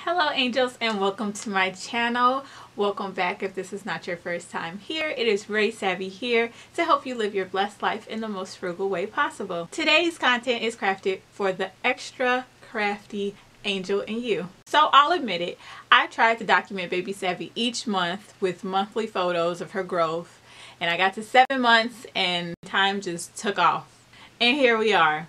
Hello angels, and welcome to my channel. Welcome back if this is not your first time here. It is RaeSavvy here to help you live your blessed life in the most frugal way possible. Today's content is crafted for the extra crafty angel in you. So I'll admit it, I tried to document BabySavvy each month with monthly photos of her growth, and I got to 7 months and time just took off. And here we are.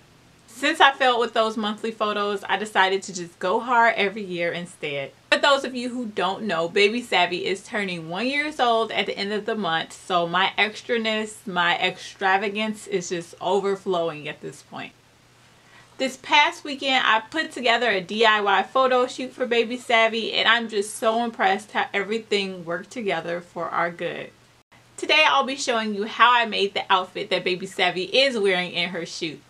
Since I failed with those monthly photos, I decided to just go hard every year instead. For those of you who don't know, BabySavvy is turning 1 year old at the end of the month, so my extraness, my extravagance is just overflowing at this point. This past weekend, I put together a DIY photo shoot for BabySavvy, and I'm just so impressed how everything worked together for our good. Today, I'll be showing you how I made the outfit that BabySavvy is wearing in her shoot.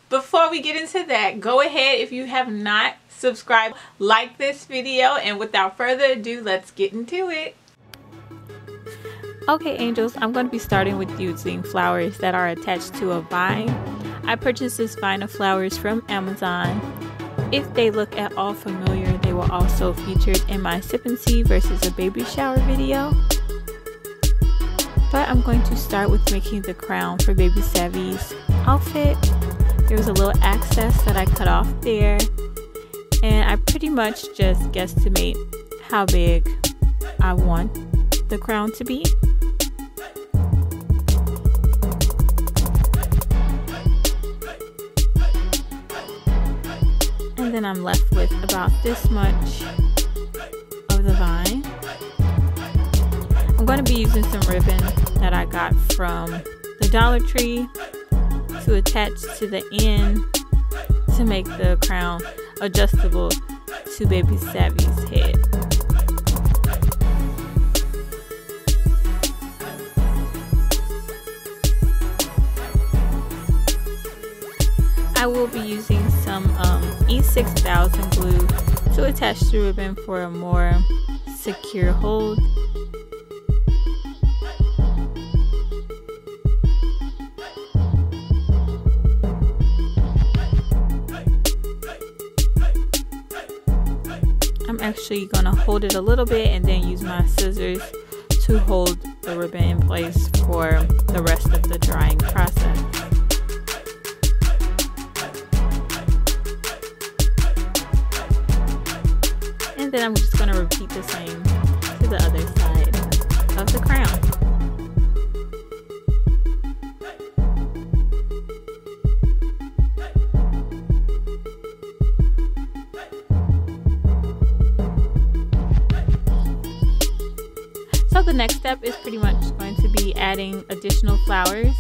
Before we get into that, go ahead, if you have not subscribed, like this video, and without further ado, let's get into it. Okay angels, I'm going to be starting with using flowers that are attached to a vine. I purchased this vine of flowers from Amazon. If they look at all familiar, they were also featured in my sip and see versus a baby shower video. But I'm going to start with making the crown for BabySavvy's outfit. There was a little excess that I cut off there, and I pretty much just guesstimate how big I want the crown to be. And then I'm left with about this much of the vine. I'm going to be using some ribbon that I got from the Dollar Tree to attach to the end to make the crown adjustable to BabySavvy's head. I will be using some E6000 glue to attach the ribbon for a more secure hold. I'm actually going to hold it a little bit and then use my scissors to hold the ribbon in place for the rest of the drying process. And then I'm just going to repeat the same to the other side of the crown. So the next step is pretty much going to be adding additional flowers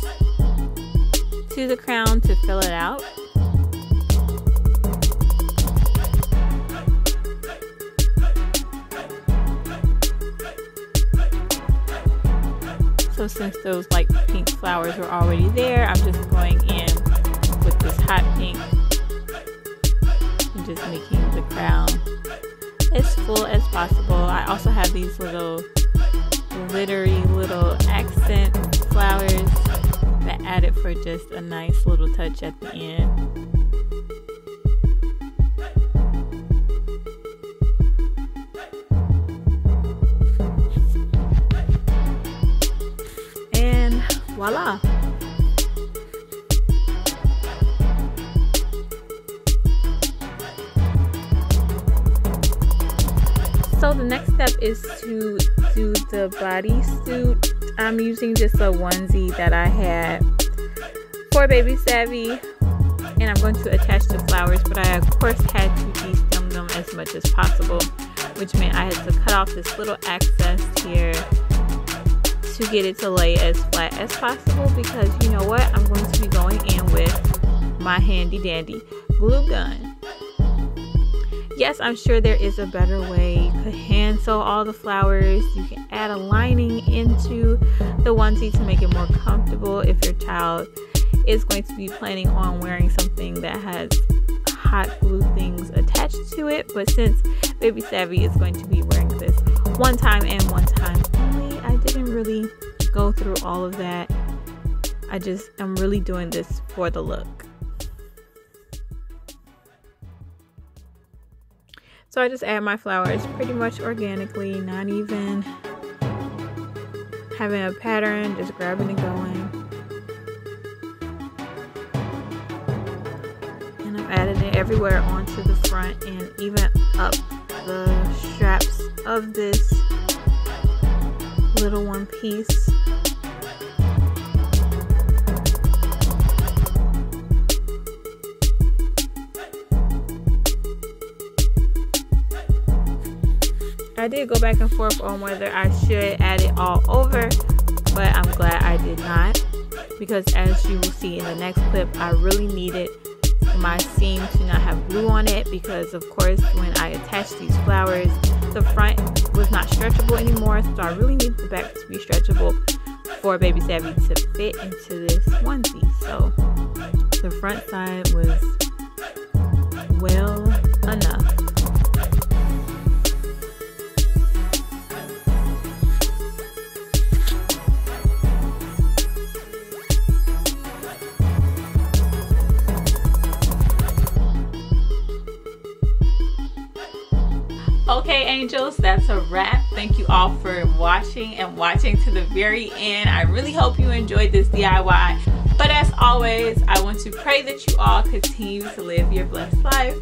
to the crown to fill it out. So since those light pink flowers were already there, I'm just going in with this hot pink and just making the crown as full as possible. I also have these little glittery little accent flowers that added for just a nice little touch at the end. And voila! So the next step is to do the bodysuit. I'm using just a onesie that I had for BabySavvy, and I'm going to attach the flowers, but I of course had to de-stem them as much as possible, which meant I had to cut off this little excess here to get it to lay as flat as possible, because you know what, I'm going to be going in with my handy dandy glue gun. Yes, I'm sure there is a better way. You could hand sew all the flowers. You can add a lining into the onesie to make it more comfortable if your child is going to be planning on wearing something that has hot glue things attached to it. But since BabySavvy is going to be wearing this one time and one time only, I didn't really go through all of that. I'm really doing this for the look. So I just add my flowers pretty much organically, not even having a pattern, just grabbing and going. And I've added it everywhere onto the front and even up the straps of this little one piece. I did go back and forth on whether I should add it all over, but I'm glad I did not, because as you will see in the next clip, I really needed my seam to not have glue on it, because of course when I attached these flowers, the front was not stretchable anymore, so I really need the back to be stretchable for BabySavvy to fit into this onesie. So the front side was well enough. Okay, angels, that's a wrap. Thank you all for watching and watching to the very end. I really hope you enjoyed this DIY. But as always, I want to pray that you all continue to live your blessed life.